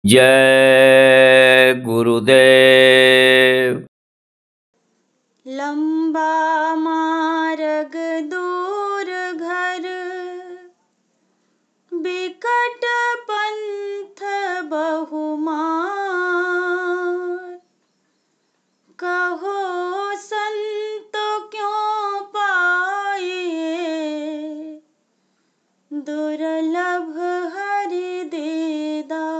जय गुरुदेव। लंबा मार्ग दूर घर, बिकट पंथ बहुमार। कहो संत क्यों पाइए, दुर्लभ हरि दीदार।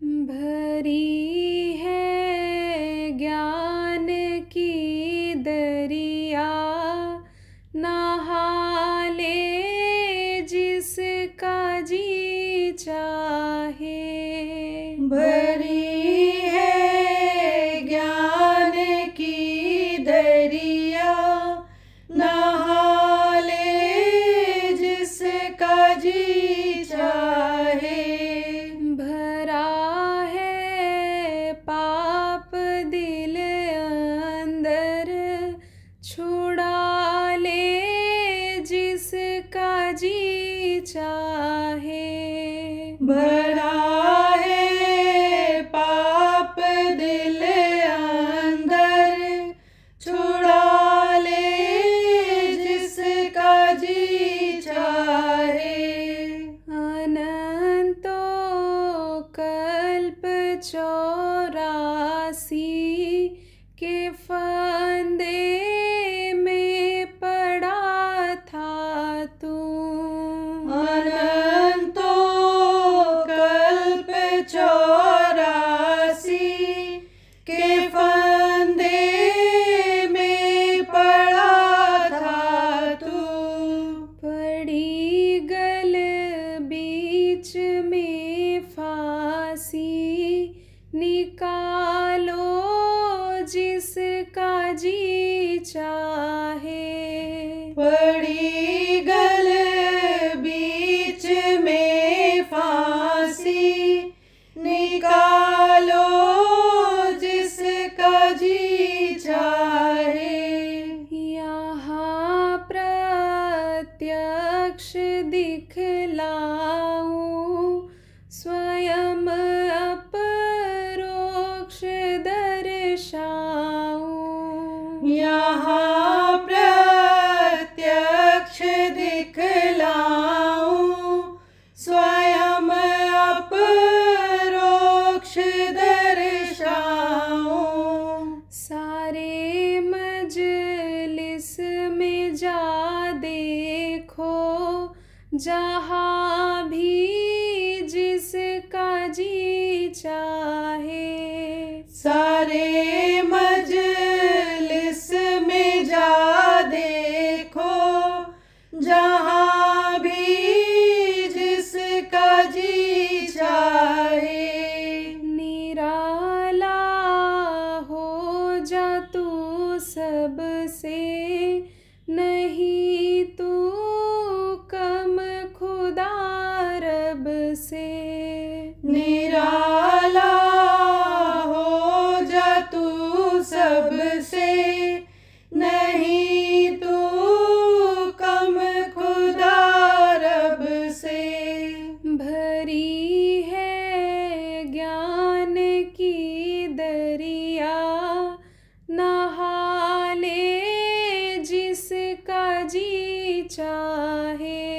भरी है ज्ञान की दरिया, नहा ले जिसका जी चाहे। भरी है ज्ञान की दरिया, नहा ले जिसका जी चाहे। भरा है पाप दिल अंदर, छुड़ा ले जिसका जी चाहे। भरा है पाप दिल अंदर, छुड़ा ले जिसका जी चाहे। अनंतो कल्प 84 के फंदे में पड़ा था तू। अनंतो कल्प 84 के फंदे में पड़ा था तू। पड़ी गल बीच में फांसी, निकालो जिसका जी चाहे। पड़ी गल बीच में फांसी, निकालो जिसका जी चाहे। यहाँ प्रत्यक्ष दिखलाऊं, स्वयं अपरोक्ष दर्शाऊं। यहाँ प्रत्यक्ष दिखलाऊं, स्वयं अपरोक्ष दर्शाऊं। सारे मजलिस में जा देखो, जहाँ भी जिसका जी चाहे। सारे मजलिस में जा देखो, जहाँ भी जिसका जी चाहे। निराला हो जा तू सबसे, नहीं तू कम खुदा रब से। निराला हो जा तू सबसे, नहीं तू कम खुदा रब से। भरी है ज्ञान की दरिया, नहा ले जिसका जी चाहे।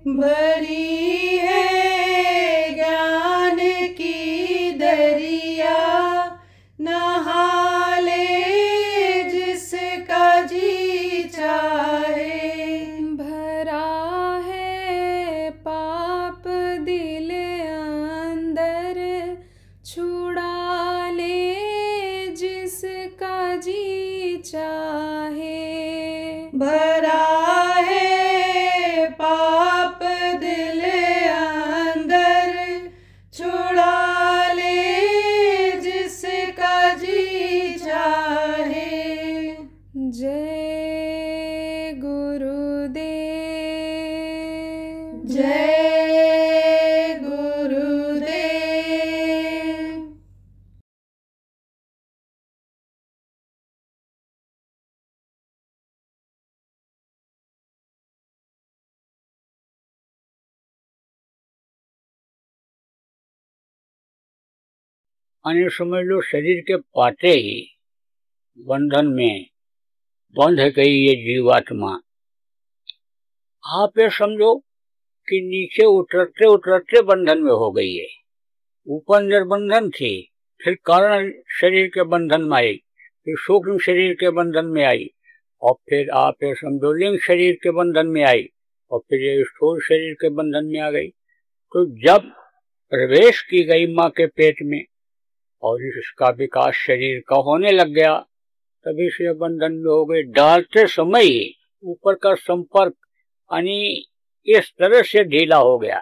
भरी है ज्ञान की दरिया, नहा ले जिसका जी चाहे। भरा है पाप दिल अंदर, छुड़ा ले जिसका जी चाहे। भरा है पाप दिल अंदर, छुड़ा ले जिसका जी चाहे। जय गुरुदेव। जय अन्य समझ लो शरीर के पाते ही बंधन में बंध गई ये जीवात्मा। आप ये समझो कि नीचे उतरते उतरते बंधन में हो गई है। ऊपर निर्बंधन थी, फिर कारण शरीर के बंधन में आई, फिर सूक्ष्म शरीर के बंधन में आई, और फिर आप ये समझो लिंग शरीर के बंधन में आई, और फिर ये स्थूल शरीर के बंधन में आ गई। तो जब प्रवेश की गई माँ के पेट में और इसका विकास शरीर का होने लग गया, तभी से बंधन में हो गई। डालते समय ही ऊपर का संपर्क यानी इस तरह से ढीला हो गया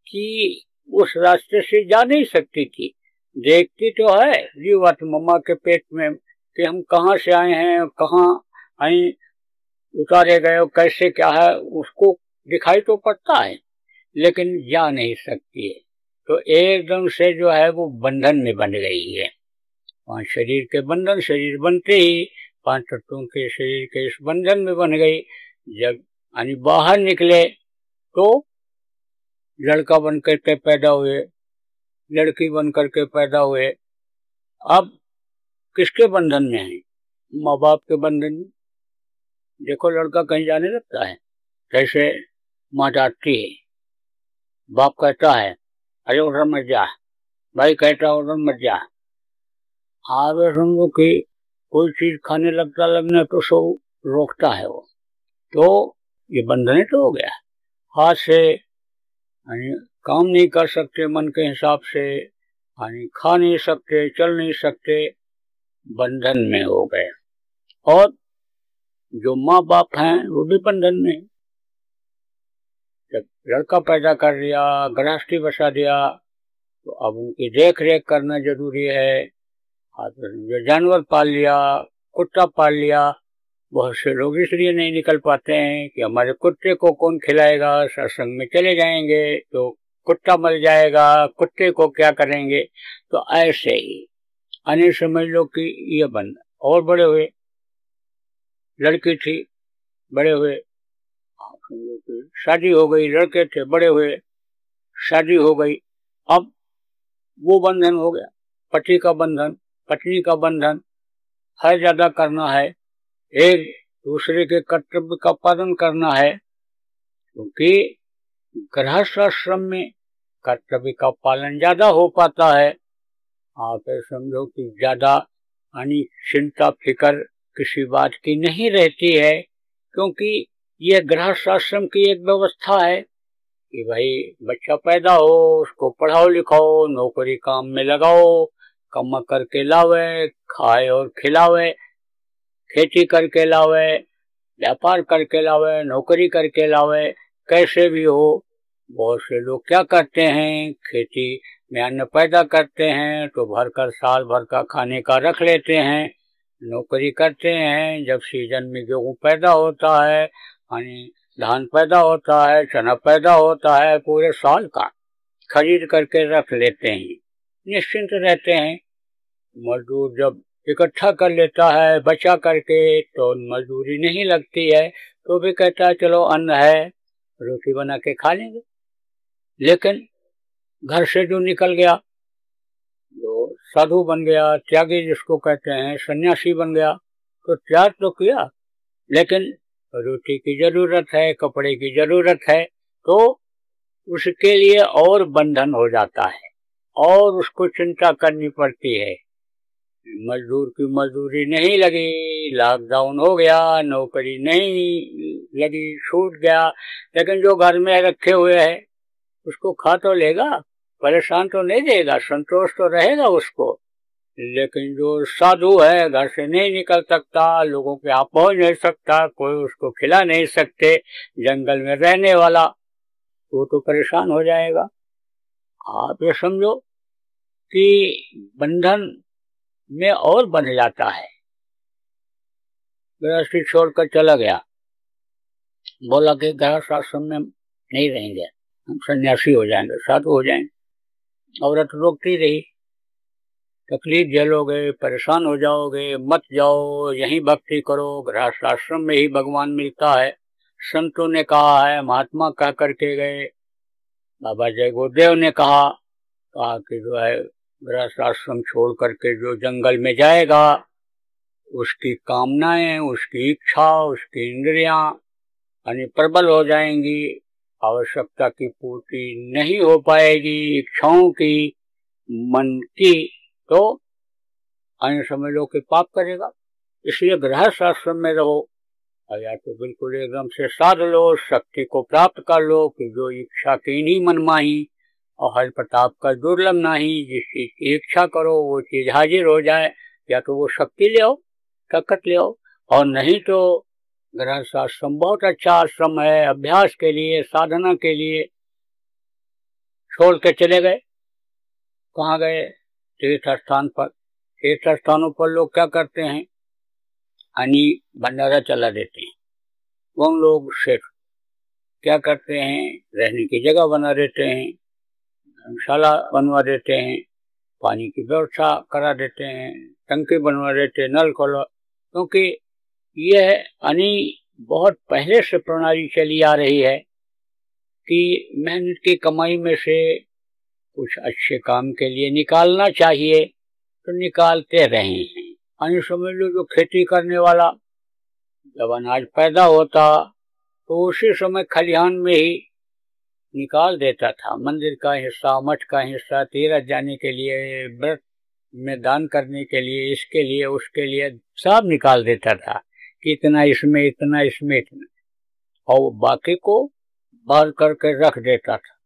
कि उस रास्ते से जा नहीं सकती थी। देखती तो है जीवात्मा माँ के पेट में कि हम कहाँ से आए हैं, कहाँ आए, उतारे गए, कैसे क्या है, उसको दिखाई तो पड़ता है लेकिन जा नहीं सकती है। तो एकदम से जो है वो बंधन में बन गई है। 5 शरीर के बंधन, शरीर बनते ही 5 तत्वों के शरीर के इस बंधन में बन गई। जब यानी बाहर निकले तो लड़का बन करके पैदा हुए, लड़की बन करके पैदा हुए। अब किसके बंधन में है? माँ बाप के बंधन में। देखो लड़का कहीं जाने लगता है, कैसे माँ डांटती है, बाप कहता है अरे उधर मत जा, भाई कहता है उधर मत जा। आप समझो कि कोई चीज खाने लगने तो सो रोकता है वो, तो ये बंधन तो हो गया। हाथ से काम नहीं कर सकते मन के हिसाब से, खा नहीं सकते, चल नहीं सकते, बंधन में हो गए। और जो माँ बाप हैं वो भी बंधन में। जब लड़का पैदा कर दिया, गृहस्थी बसा दिया, तो अब उनकी देख रेख करना जरूरी है। जो जानवर पाल लिया, कुत्ता पाल लिया, बहुत से लोग इसलिए नहीं निकल पाते हैं कि हमारे कुत्ते को कौन खिलाएगा, सत्संग में चले जाएंगे तो कुत्ता मर जाएगा, कुत्ते को क्या करेंगे। तो ऐसे ही अन्य समझ लो कि ये बंद। और बड़े हुए, लड़की थी, बड़े हुए, शादी हो गई, लड़के थे, बड़े हुए, शादी हो गई। अब वो बंधन हो गया, पति का बंधन, पत्नी का बंधन। हर ज्यादा करना है, एक दूसरे के कर्तव्य का पालन करना है, क्योंकि गृहस्थ आश्रम में कर्तव्य का पालन ज्यादा हो पाता है। आप समझो कि ज्यादा यानी चिंता फिकर किसी बात की नहीं रहती है, क्योंकि यह गृहस्थ आश्रम की एक व्यवस्था है कि भाई बच्चा पैदा हो, उसको पढ़ाओ लिखाओ, नौकरी काम में लगाओ, कमा करके लावे, खाए और खिलावे, खेती करके लावे, व्यापार करके लावे, नौकरी करके लावे, कैसे भी हो। बहुत से लोग क्या करते हैं, खेती में अन्न पैदा करते हैं तो भरकर साल भर का खाने का रख लेते हैं। नौकरी करते हैं, जब सीजन में गेहूं पैदा होता है, यानी धान पैदा होता है, चना पैदा होता है, पूरे साल का खरीद करके रख लेते हैं, निश्चिंत रहते हैं। मजदूर जब इकट्ठा कर लेता है बचा करके तो मजदूरी नहीं लगती है, तो भी कहता है चलो अन्न है, रोटी बना के खा लेंगे। लेकिन घर से जो निकल गया, जो साधु बन गया, त्यागी जिसको कहते हैं, सन्यासी बन गया, तो त्याग तो किया, लेकिन रोटी की जरूरत है, कपड़े की जरूरत है, तो उसके लिए और बंधन हो जाता है और उसको चिंता करनी पड़ती है। मजदूर की मजदूरी नहीं लगी, लॉकडाउन हो गया, नौकरी नहीं लगी, छूट गया, लेकिन जो घर में रखे हुए है उसको खा तो लेगा, परेशान तो नहीं देगा, संतोष तो रहेगा उसको। लेकिन जो साधु है घर से नहीं निकल सकता, लोगों के यहाँ पहुंच नहीं सकता, कोई उसको खिला नहीं सकते, जंगल में रहने वाला, वो तो परेशान हो जाएगा। आप ये समझो कि बंधन में और बंध जाता है। गृहस्थी छोड़कर चला गया, बोला कि गृहस्थ आश्रम में नहीं रहेंगे, हम सन्यासी हो जाएंगे, साधु हो जाएंगे। औरत रोकती रही, तकलीफ झेलोगे, परेशान हो जाओगे, मत जाओ, यहीं भक्ति करो, गृहस्थ आश्रम में ही भगवान मिलता है। संतों ने कहा है, महात्मा कह करके गए, बाबा जय गुरुदेव ने कहा कि जो है गृहस्थ आश्रम छोड़ करके जो जंगल में जाएगा, उसकी कामनाएं, उसकी इच्छा, उसकी इंद्रियां यानी प्रबल हो जाएंगी, आवश्यकता की पूर्ति नहीं हो पाएगी इच्छाओं की, मन की, तो अन्य समझ लो कि पाप करेगा। इसलिए गृहस्थ आश्रम में रहो, या तो बिल्कुल एकदम से साध लो, शक्ति को प्राप्त कर लो कि जो इच्छा की नहीं मनमाही और हर प्रताप का दुर्लभ नहीं, जिस चीज की इच्छा करो वो चीज हाजिर हो जाए। या तो वो शक्ति ले आओ, ताकत ले आओ, और नहीं तो गृहस्थ आश्रम बहुत अच्छा आश्रम है, अभ्यास के लिए, साधना के लिए। छोड़ के चले गए, कहाँ गए? तीर्थ स्थान पर। तीर्थ स्थानों पर लोग क्या करते हैं? यानी भंडारा चला देते हैं। वो लोग सिर्फ क्या करते हैं? रहने की जगह बना देते हैं, धर्मशाला बनवा देते हैं, पानी की व्यवस्था करा देते हैं, टंकी बनवा देते हैं, नल खोलो। क्योंकि यह यानी बहुत पहले से प्रणाली चली आ रही है कि मेहनत की कमाई में से कुछ अच्छे काम के लिए निकालना चाहिए, तो निकालते रहे हैं। यानी समझ लो, जो खेती करने वाला जब अनाज पैदा होता तो उसी समय खलिहान में ही निकाल देता था। मंदिर का हिस्सा, मठ का हिस्सा, तीरथ जाने के लिए, व्रत में दान करने के लिए, इसके लिए, उसके लिए सब निकाल देता था कि इतना इसमें, इतना इसमें, इतना, और बाकी को बाहर करके रख देता था।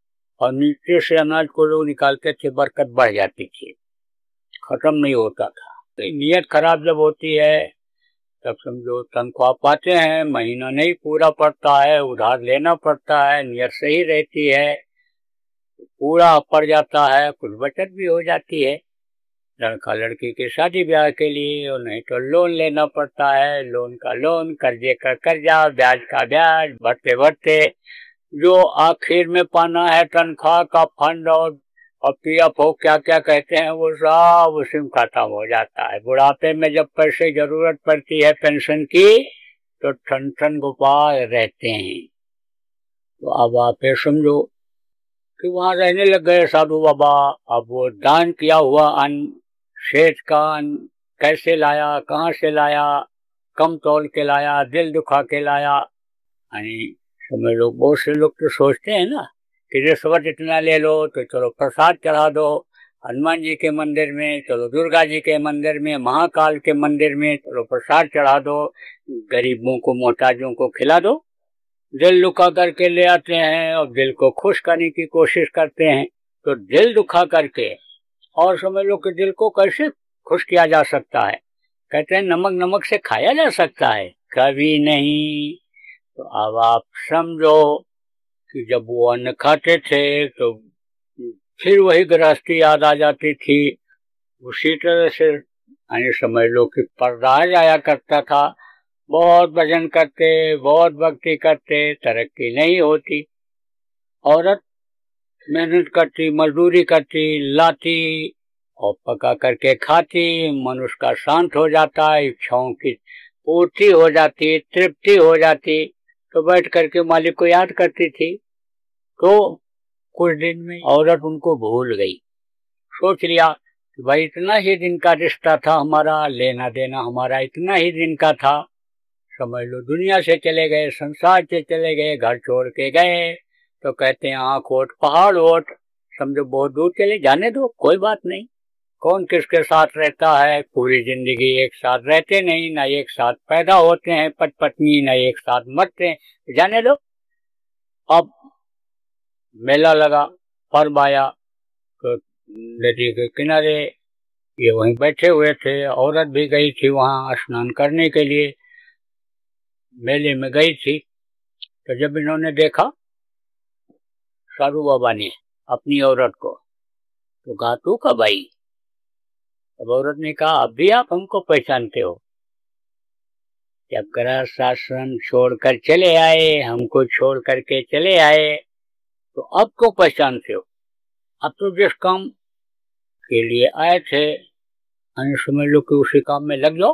और नीचे से अनाज को लोग निकालते थे, बरकत बढ़ जाती थी, खत्म नहीं होता था। तो नीयत खराब जब होती है तब समझो तनख्वाह पाते हैं, महीना नहीं पूरा पड़ता है, उधार लेना पड़ता है, नीयत सही रहती है, पूरा पड़ जाता है, कुछ बचत भी हो जाती है लड़का लड़की के शादी ब्याह के लिए। और नहीं तो लोन लेना पड़ता है, लोन का लोन, कर्जे का कर्जा, ब्याज का ब्याज, बढ़ते बढ़ते जो आखिर में पाना है तनख्वाह का फंड और पीएफ हो, क्या क्या कहते हैं, वो सब उसी में खत्म हो जाता है। बुढ़ापे में जब पैसे जरूरत पड़ती है पेंशन की, तो ठन ठन गोपाल रहते हैं। तो अब आप ये समझो कि वहां रहने लग गए साधु बाबा। अब वो दान किया हुआ अन्न, शेष का अन्न कैसे लाया, कहाँ से लाया, कम तौल के लाया, दिल दुखा के लाया। यानी समझ लो, बहुत से लोग तो सोचते हैं ना कि रिश्वत इतना ले लो तो चलो प्रसाद चढ़ा दो हनुमान जी के मंदिर में, चलो दुर्गा जी के मंदिर में, महाकाल के मंदिर में, चलो प्रसाद चढ़ा दो, गरीबों को, मोहताजों को खिला दो। दिल दुखा करके ले आते हैं और दिल को खुश करने की कोशिश करते हैं। तो दिल दुखा करके, और समझ लो कि दिल को कैसे खुश किया जा सकता है? कहते हैं नमक नमक से खाया जा सकता है? कभी नहीं। तो अब आप समझो कि जब वो अन्न खाते थे तो फिर वही गृहस्थी याद आ जाती थी। उसी तरह से यानी समझ लो कि पर्दा जाया करता था। बहुत भजन करते, बहुत भक्ति करते, तरक्की नहीं होती। औरत मेहनत करती, मजदूरी करती, लाती और पका करके खाती, मनुष्य का शांत हो जाता, इच्छाओं की पूर्ति हो जाती, तृप्ति हो जाती, तो बैठ करके मालिक को याद करती थी। तो कुछ दिन में औरत उनको भूल गई। सोच लिया कि भाई इतना ही दिन का रिश्ता था हमारा, लेना देना हमारा इतना ही दिन का था, समझ लो दुनिया से चले गए, संसार से चले गए, घर छोड़ के गए। तो कहते हैं आंख ओट पहाड़ ओट, समझो बहुत दूर चले, जाने दो, कोई बात नहीं। कौन किसके साथ रहता है? पूरी जिंदगी एक साथ रहते नहीं, ना एक साथ पैदा होते हैं पति पत्नी, ना एक साथ मरते हैं, जाने दो। अब मेला लगा, पर्व आया, तो नदी के किनारे ये वहीं बैठे हुए थे। औरत भी गई थी वहां स्नान करने के लिए, मेले में गई थी। तो जब इन्होंने देखा साधु बाबा ने अपनी औरत को, तो कहा तू कब आई? अब औरत ने कहा अब भी आप हमको पहचानते हो? जब गृहस्थ आश्रम छोड़कर चले आए, हमको छोड़ करके चले आए, तो अब क्यों पहचानते हो? अब तो जिस काम के लिए आए थे समझ लो कि उसी काम में लग जाओ।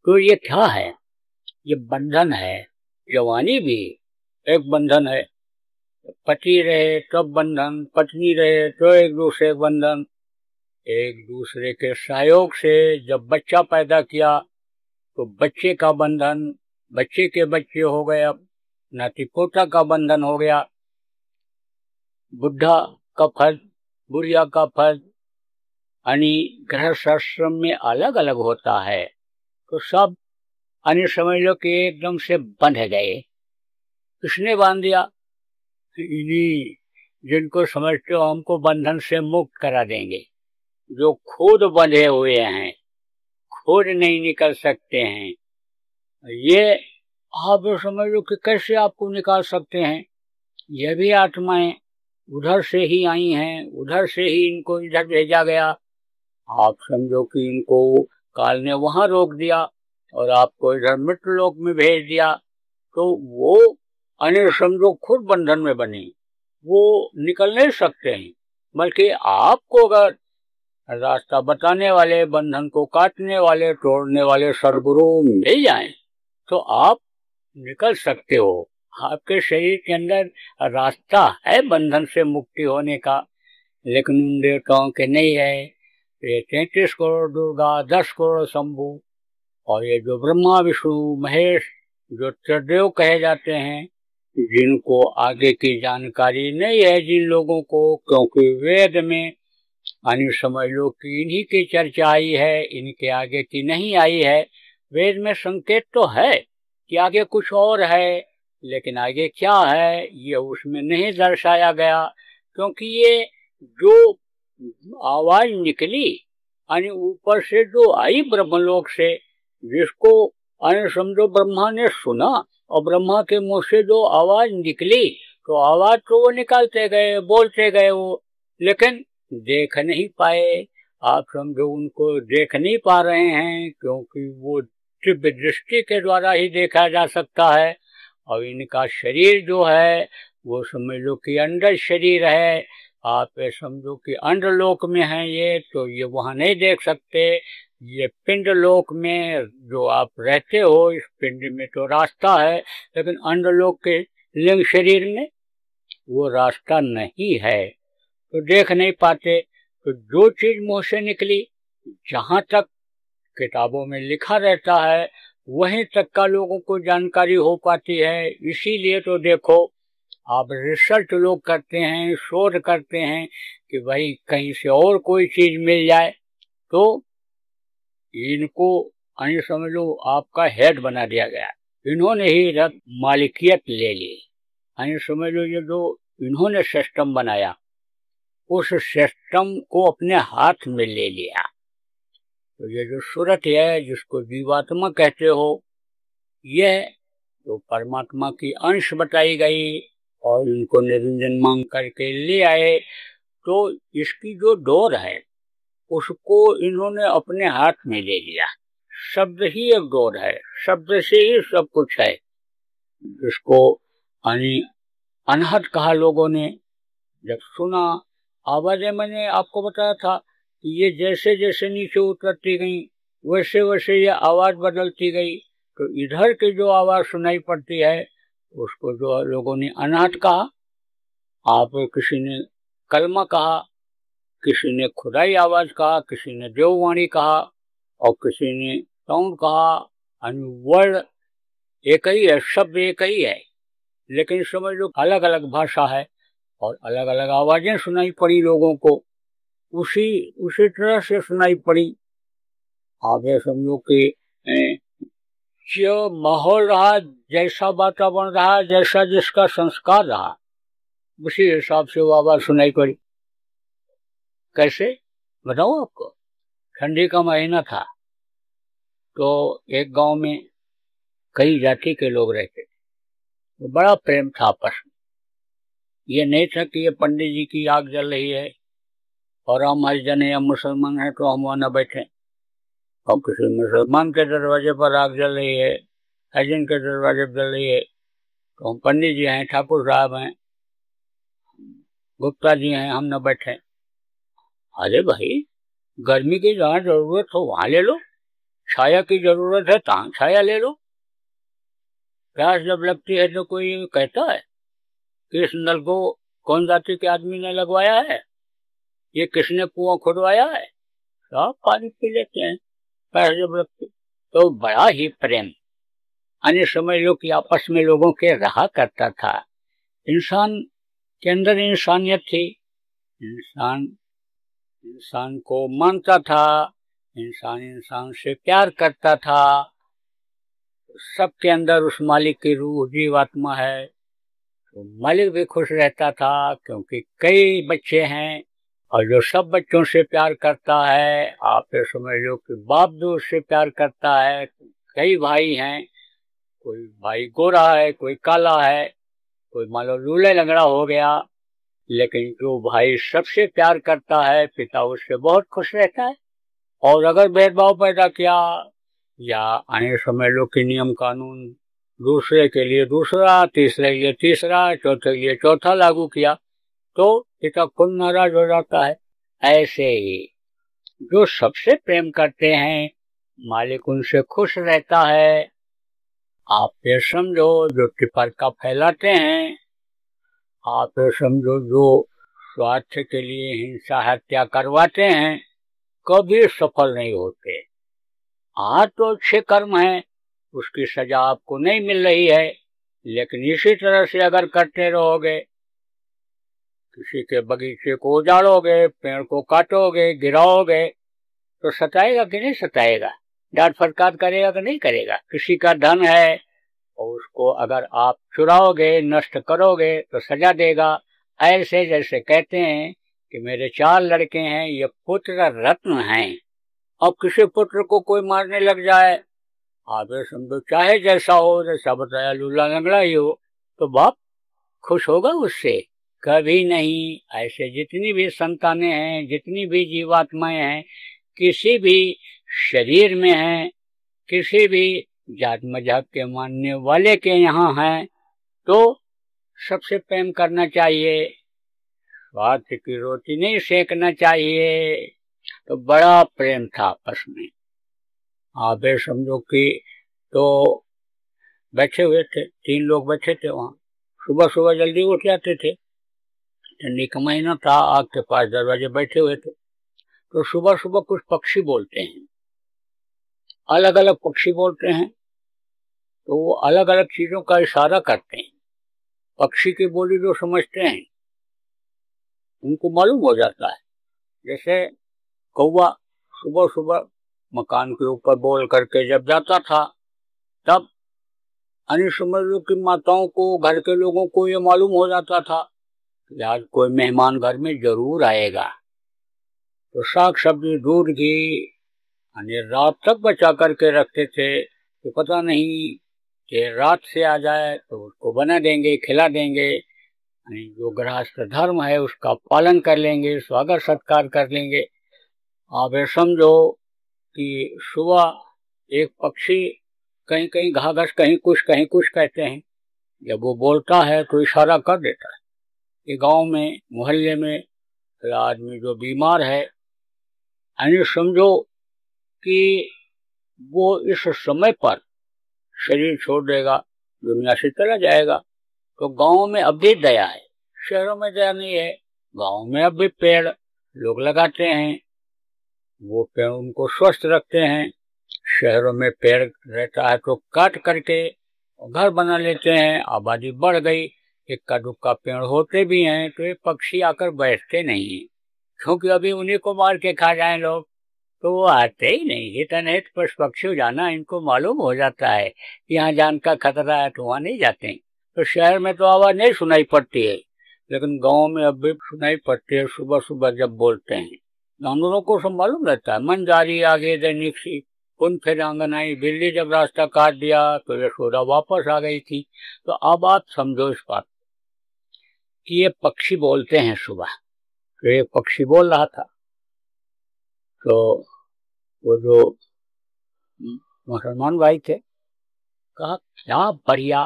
तो ये क्या है? ये बंधन है। जवानी भी एक बंधन है, पति रहे तब बंधन, पत्नी रहे तो एक दूसरे बंधन, एक दूसरे के सहयोग से जब बच्चा पैदा किया तो बच्चे का बंधन, बच्चे के बच्चे हो गए, अब नाती पोता का बंधन हो गया। बुढ़ा का फर्ज, बुढ़िया का फर्ज यानी गृहस्थ आश्रम में अलग अलग होता है। तो सब यानी समझ लो कि एकदम से बंध गए। किसने बांध दिया? इन्हीं जिनको समझते हो हमको बंधन से मुक्त करा देंगे, जो खुद बंधे हुए हैं, खुद नहीं निकल सकते हैं। ये आप समझ लो कि कैसे आपको निकाल सकते हैं? ये भी आत्माएं उधर से ही आई हैं, उधर से ही इनको इधर भेजा गया। आप समझो कि इनको काल ने वहां रोक दिया और आपको इधर मृत्यु लोक में भेज दिया। तो वो अन्य समझो खुद बंधन में बनी, वो निकल नहीं सकते हैं। बल्कि आपको अगर रास्ता बताने वाले, बंधन को काटने वाले, तोड़ने वाले सद्गुरु मिल जाएं तो आप निकल सकते हो। आपके शरीर के अंदर रास्ता है बंधन से मुक्ति होने का, लेकिन उन देवताओं के नहीं है। ये 33 करोड़ दुर्गा, 10 करोड़ शंभु और ये जो ब्रह्मा विष्णु महेश जो त्रिदेव कहे जाते हैं, जिनको आगे की जानकारी नहीं है जिन लोगों को, क्योंकि वेद में यानी समझ लो कि इन्हीं की चर्चा आई है, इनके आगे की नहीं आई है। वेद में संकेत तो है कि आगे कुछ और है, लेकिन आगे क्या है ये उसमें नहीं दर्शाया गया। क्योंकि ये जो आवाज निकली यानी ऊपर से जो आई ब्रह्मलोक से, जिसको यानी समझो ब्रह्मा ने सुना और ब्रह्मा के मुंह से जो आवाज निकली, तो आवाज तो वो निकालते गए, बोलते गए वो, लेकिन देख नहीं पाए। आप समझो उनको देख नहीं पा रहे हैं, क्योंकि वो दिव्य दृष्टि के द्वारा ही देखा जा सकता है। और इनका शरीर जो है वो समझ लो कि अंडर शरीर है। आप समझो कि अंडर लोक में है ये, तो ये वहां नहीं देख सकते। ये पिंड लोक में जो आप रहते हो, इस पिंड में तो रास्ता है, लेकिन अंडर लोक के लिंग शरीर में वो रास्ता नहीं है, तो देख नहीं पाते। तो जो चीज मुंह से निकली, जहां तक किताबों में लिखा रहता है वहीं तक का लोगों को जानकारी हो पाती है। इसीलिए तो देखो आप रिसर्च लोग करते हैं, शोध करते हैं कि भाई कहीं से और कोई चीज मिल जाए, तो इनको अन्य समझ लो आपका हेड बना दिया गया। इन्होंने ही रब मालिकियत ले ली। अन्य समझ लो ये जो इन्होंने सिस्टम बनाया, उस सिस्टम को अपने हाथ में ले लिया। तो ये जो सूरत है जिसको जीवात्मा कहते हो, यह तो परमात्मा की अंश बताई गई और इनको निरंजन मांग करके ले आए। तो इसकी जो डोर है उसको इन्होंने अपने हाथ में ले लिया। शब्द ही एक डोर है, शब्द से ही सब कुछ है। जिसको अनहद कहा लोगों ने। जब सुना आवाजें, मैंने आपको बताया था कि ये जैसे जैसे नीचे उतरती गई वैसे वैसे ये आवाज बदलती गई। तो इधर की जो आवाज सुनाई पड़ती है उसको जो लोगों ने अनहद कहा, आप किसी ने कलमा कहा, किसी ने खुदाई आवाज कहा, किसी ने देववाणी कहा और किसी ने साउंड कहा। वर्ड एक ही है, शब्द एक ही है, लेकिन समझ लो अलग अलग भाषा है और अलग अलग आवाजें सुनाई पड़ी लोगों को। उसी तरह से सुनाई पड़ी। आप ये समझो कि जो माहौल रहा, जैसा वातावरण रहा, जैसा जिसका संस्कार रहा, उसी हिसाब से वो आवाज सुनाई पड़ी। कैसे बताऊं आपको? ठंडी का महीना था, तो एक गांव में कई जाति के लोग रहते थे। तो बड़ा प्रेम था आपस में। ये नहीं था कि ये पंडित जी की आग जल रही है और हम हरिजन या मुसलमान हैं तो हम वहां न बैठे, और किसी मुसलमान के दरवाजे पर आग जल रही है, हरिजन के दरवाजे पर जल रही है तो हम पंडित जी हैं, ठाकुर साहब हैं, गुप्ता जी हैं, हम न बैठे। अरे भाई, गर्मी की जहां जरूरत हो वहां ले लो, छाया की जरूरत है तहां छाया ले लो। प्यास जब लगती है तो कोई कहता है कि इस नल को कौन जाति के आदमी ने लगवाया है, ये किसने कुआं खुदवाया है, सब पानी पी लेते हैं पैर जब रखते। तो बड़ा ही प्रेम अन्य समझ लो कि आपस में लोगों के रहा करता था। इंसान के अंदर इंसानियत थी, इंसान इंसान को मानता था, इंसान इंसान से प्यार करता था। सबके अंदर उस मालिक की रूह जीवात्मा है, तो मालिक भी खुश रहता था क्योंकि कई बच्चे हैं और जो सब बच्चों से प्यार करता है, आप ये समझ लो कि बाप भी उससे प्यार करता है। कई भाई हैं, कोई भाई गोरा है, कोई काला है, कोई मान लो लूले लंगड़ा हो गया, लेकिन जो भाई सबसे प्यार करता है पिता उससे बहुत खुश रहता है। और अगर भेदभाव पैदा किया या आने समझ लो कि नियम कानून दूसरे के लिए दूसरा, तीसरे के लिए तीसरा, चौथे के लिए चौथा लागू किया तो पिता खुद नाराज हो जाता है। ऐसे ही जो सबसे प्रेम करते हैं मालिक उनसे खुश रहता है। आप ये समझो जो टिपरका फैलाते हैं, आप ये समझो जो स्वार्थ के लिए हिंसा हत्या करवाते हैं, कभी सफल नहीं होते। आज तो अच्छे कर्म हैं, उसकी सजा आपको नहीं मिल रही है, लेकिन इसी तरह से अगर करते रहोगे, किसी के बगीचे को उजाड़ोगे, पेड़ को काटोगे, गिराओगे, तो सताएगा कि नहीं सताएगा? डांट फटकार करेगा कि नहीं करेगा? किसी का धन है और उसको अगर आप चुराओगे, नष्ट करोगे तो सजा देगा। ऐसे जैसे कहते हैं कि मेरे 4 लड़के हैं, ये पुत्र रत्न हैं। अब किसी पुत्र को कोई मारने लग जाए, आप ये समझो चाहे जैसा हो, जैसा बताया लूला लंगड़ा ही हो, तो बाप खुश होगा उससे? कभी नहीं। ऐसे जितनी भी संतानें हैं, जितनी भी जीवात्माएं हैं, किसी भी शरीर में हैं, किसी भी जात मजहब के मानने वाले के यहाँ हैं, तो सबसे प्रेम करना चाहिए, स्वार्थ की रोटी नहीं सेकना चाहिए। तो बड़ा प्रेम था आपस में। आप ये समझो कि तो बैठे हुए थे, 3 लोग बैठे थे वहां। सुबह सुबह जल्दी उठ जाते थे, ठंडी का महीना था, आग के पास दरवाजे बैठे हुए थे। तो सुबह सुबह कुछ पक्षी बोलते हैं, अलग अलग पक्षी बोलते हैं, तो वो अलग अलग चीजों का इशारा करते हैं। पक्षी की बोली जो समझते हैं उनको मालूम हो जाता है। जैसे कौवा सुबह सुबह मकान के ऊपर बोल करके जब जाता था, तब अन्य समझ लो कि माताओं को, घर के लोगों को ये मालूम हो जाता था कि आज कोई मेहमान घर में जरूर आएगा। तो साग सब्जी दूध घी रात तक बचा करके रखते थे कि पता नहीं कि रात से आ जाए तो उसको बना देंगे, खिला देंगे। जो गृहस्थ धर्म है उसका पालन कर लेंगे, स्वागत सत्कार कर लेंगे। आप ये समझो कि सुबह एक पक्षी कहीं कहीं घाघस, कहीं कुछ कहते हैं। जब वो बोलता है तो इशारा कर देता है कि गांव में, मोहल्ले में आदमी जो बीमार है, यानी समझो कि वो इस समय पर शरीर छोड़ देगा, दुनिया से चला जाएगा। तो गांव में अब भी दया है, शहरों में दया नहीं है। गांव में अब भी पेड़ लोग लगाते हैं, वो पेड़ उनको स्वस्थ रखते हैं। शहरों में पेड़ रहता है तो काट करके घर बना लेते हैं, आबादी बढ़ गई, इक्का दुक्का पेड़ होते भी हैं तो ये पक्षी आकर बैठते नहीं है, क्योंकि अभी उन्हीं को मार के खा जाए लोग, तो वो आते ही नहीं। हित पशु पक्षी जाना इनको मालूम हो जाता है, यहाँ जान का खतरा है तो वहां नहीं जाते हैं। तो शहर में तो आवाज नहीं सुनाई पड़ती है, लेकिन गांव में अब भी सुनाई पड़ती है सुबह सुबह जब बोलते हैं। जानवरों को सब मालूम रहता है, मन जारी आगे दैनिक सी, पुन फिर आंगन आई। बिल्ली जब रास्ता काट दिया तो यशोदा वापस आ गई थी। तो अब आप समझो इस बात कि ये पक्षी बोलते हैं सुबह। तो एक पक्षी बोल रहा था, तो वो जो मुसलमान भाई थे, कहा क्या बढ़िया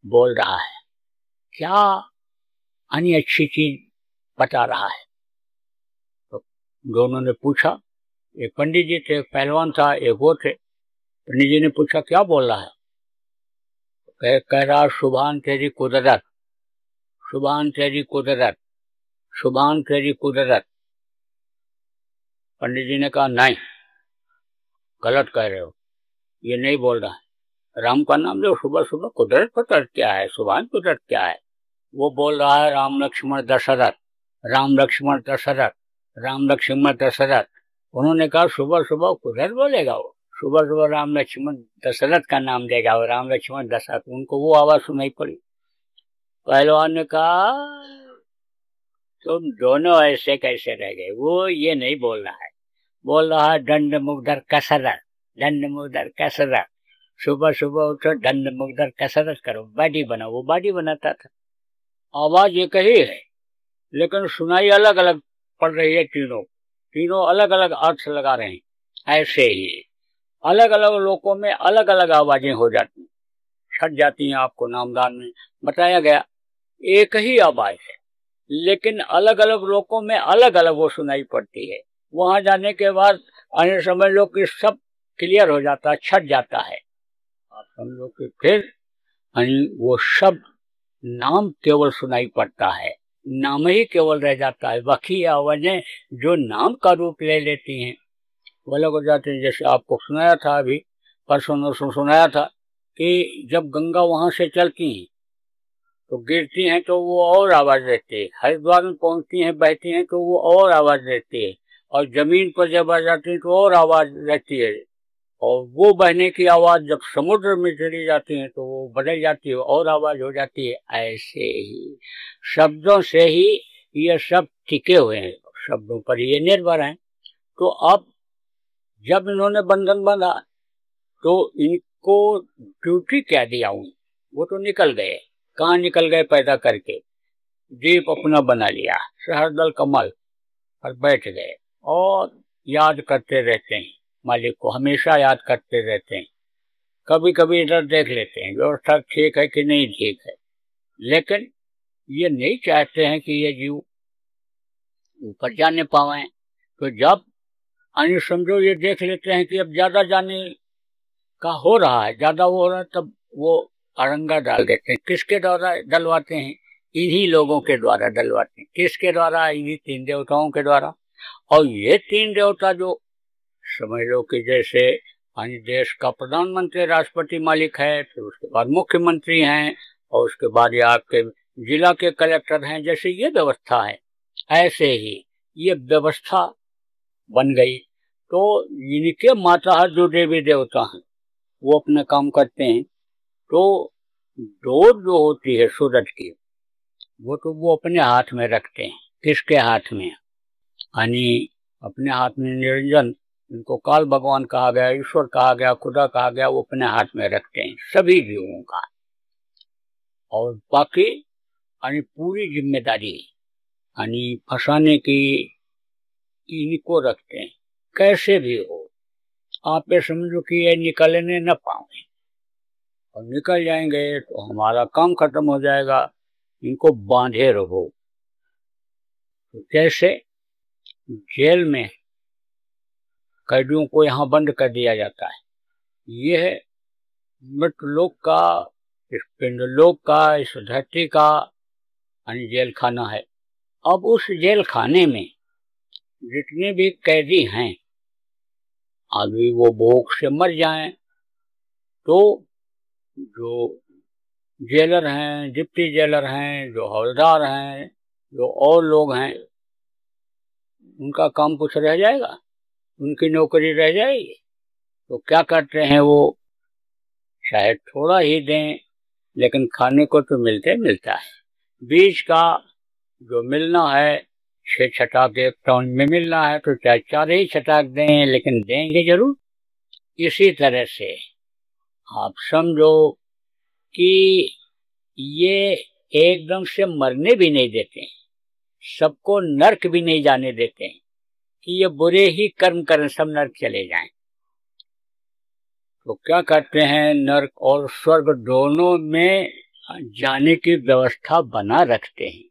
बोल रहा है, क्या अन्य अच्छी चीज बता रहा है। तो दोनों ने पूछा, एक पंडित जी थे, एक पहलवान था, एक वो थे। पंडित जी ने पूछा क्या बोल रहा है? कह रहा सुभान तेरी कुदरत, सुभान तेरी कुदरत, सुभान तेरी कुदरत। पंडित जी ने कहा नहीं, गलत कह रहे हो, ये नहीं बोल रहा है। राम का नाम लो, सुबह सुबह कुदरत कुदरत क्या है, सुबह कुदरत क्या है। वो बोल रहा है राम लक्ष्मण दशरथ, राम लक्ष्मण दशरथ, राम लक्ष्मण दशरथ। उन्होंने कहा सुबह सुबह कुदरत बोलेगा, वो सुबह सुबह राम लक्ष्मण दशरथ का नाम देगा, वो राम लक्ष्मण दशरथ। उनको वो आवाज सुनाई पड़ी। पहलवान ने कहा तुम दोनों ऐसे कैसे रह गए, वो ये नहीं बोल रहा है, बोल रहा है दंड मुग्धर कसरत, दंड मुग्धर कसरत। सुबह सुबह उठो, दंड मुग्धर कसरत करो, बॉडी बनाओ। वो बॉडी बनाता था। आवाज एक ही है, लेकिन सुनाई अलग अलग पड़ रही है। तीनों अलग अलग अर्थ लगा रहे हैं। ऐसे ही अलग अलग लोगों में अलग अलग आवाजें हो जाती, छट जाती हैं। आपको नामदान में बताया गया एक ही आवाज है, लेकिन अलग अलग लोगों में अलग अलग वो सुनाई पड़ती है। वहां जाने के बाद अन्य समझ लो कि सब क्लियर हो जाता है, छट जाता है। आप समझो कि फिर वो शब्द नाम केवल सुनाई पड़ता है, नाम ही केवल रह जाता है। बाकी आवाजें जो नाम का रूप ले लेती हैं वो अलग हो जाते हैं। जैसे आपको सुनाया था अभी परसों नरसों सुनाया था कि जब गंगा वहां से चलती हैं तो गिरती हैं तो वो और आवाज देती है, हरिद्वार में पहुंचती हैं बहती हैं तो वो और आवाज देती है, और जमीन पर जब आ जाती है तो और आवाज रहती है। और वो बहने की आवाज जब समुद्र में चली जाती है तो वो बदल जाती है और आवाज हो जाती है। ऐसे ही शब्दों से ही ये सब टिके हुए हैं, शब्दों पर ये निर्भर हैं। तो अब जब इन्होंने बंधन बांधा तो इनको ड्यूटी क्या दिया उन, वो तो निकल गए। कहाँ निकल गए? पैदा करके द्वीप अपना बना लिया, सहस्रदल कमल पर बैठ गए और याद करते रहते हैं मालिक को, हमेशा याद करते रहते हैं। कभी कभी इधर देख लेते हैं व्यवस्था ठीक है कि नहीं ठीक है, लेकिन ये नहीं चाहते हैं कि ये जीव ऊपर जाने पाए। तो जब अन्य समझो ये देख लेते हैं कि अब ज्यादा जाने का हो रहा है, ज्यादा हो रहा है, तब वो अरंगा डाल देते हैं। किसके द्वारा डलवाते हैं? इन्हीं लोगों के द्वारा डलवाते हैं। किसके द्वारा? इन्हीं 3 देवताओं के द्वारा। और ये 3 देवता जो समझ लो कि जैसे देश का प्रधानमंत्री राष्ट्रपति मालिक है, फिर उसके बाद मुख्यमंत्री हैं, और उसके बाद ये आपके जिला के कलेक्टर हैं। जैसे ये व्यवस्था है, ऐसे ही ये व्यवस्था बन गई। तो इनके माता जो देवी देवता हैं वो अपना काम करते हैं। तो डोर जो होती है सूरज की, वो तो वो अपने हाथ में रखते हैं। किसके हाथ में? यानी अपने हाथ में निरंजन, इनको काल भगवान कहा गया, ईश्वर कहा गया, खुदा कहा गया, वो अपने हाथ में रखते हैं सभी जीवों का। और बाकी यानी पूरी जिम्मेदारी यानी फंसाने की इनको रखते हैं। कैसे भी हो आप ये समझो कि ये निकलने न पाए, और निकल जाएंगे तो हमारा काम खत्म हो जाएगा। इनको बांधे रहो। तो जैसे जेल में कैदियों को यहाँ बंद कर दिया जाता है, यह मृतलोक का, इस पिंडलोक का, इस धरती का यानी जेल खाना है। अब उस जेल खाने में जितने भी कैदी हैं, अभी वो भूख से मर जाएं तो जो जेलर हैं, डिप्टी जेलर हैं, जो हवलदार हैं, जो और लोग हैं, उनका काम कुछ रह जाएगा? उनकी नौकरी रह जाएगी? तो क्या करते हैं वो, शायद थोड़ा ही दें, लेकिन खाने को तो मिलता है। बीज का जो मिलना है 6 छटाक एक टाउन में मिलना है तो चाहे 4 ही छटाक दें, लेकिन देंगे जरूर। इसी तरह से आप समझो कि ये एकदम से मरने भी नहीं देते, सबको नर्क भी नहीं जाने देते कि ये बुरे ही कर्म करें, सब नर्क चले जाएं। तो क्या करते हैं, नर्क और स्वर्ग दोनों में जाने की व्यवस्था बना रखते हैं।